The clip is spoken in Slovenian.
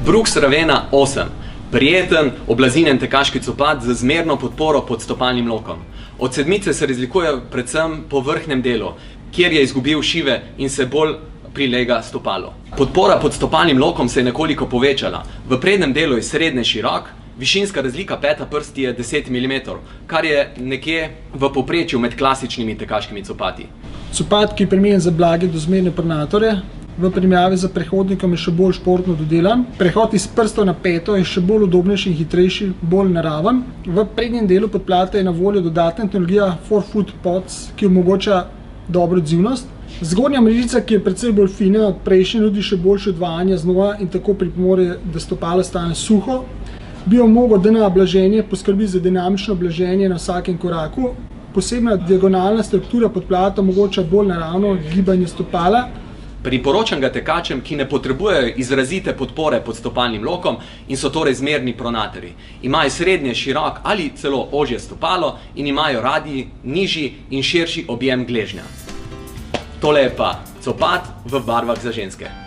Brooks Ravena 8. Prijeten, oblazinjen tekaški copat z zmerno podporo pod stopalnim lokom. Od sedmice se razlikuje predvsem po vrhnjem delu, kjer je izgubil šive in se bolj prilega stopalo. Podpora pod stopalnim lokom se je nekoliko povečala. V prednjem delu je srednje širok, višinska razlika peta prsti je 10 mm, kar je nekje v povprečju med klasičnimi tekaškimi copati. Copat, ki je primerjen za blage do zmerne pronatorje, v primerjavi z prehodnikom je še bolj športno dodelan. Prehod iz prstov na peto je še bolj udobnejši in hitrejši, bolj naraven. V prednjem delu podplate je na voljo dodatna tehnologija 4-foot pods, ki omogoča dobro odzivnost. Zgornja mrežica, ki je precej bolj fina od prejšnje, nudi še boljše odvajanje znova in tako pripomore, da stopalo stane suho. Biomodno blaženje poskrbi za dinamično blaženje na vsakem koraku. Posebna diagonalna struktura podplate omogoča bolj naravno gibanje stopala. Priporočam ga tekačem, ki ne potrebujejo izrazite podpore pod stopalnim lokom in so torej zmerni pronatorji. Imajo srednje širok ali celo ožje stopalo in imajo radi nižji in širši objem gležnja. Tole je pa copat v barvah za ženske.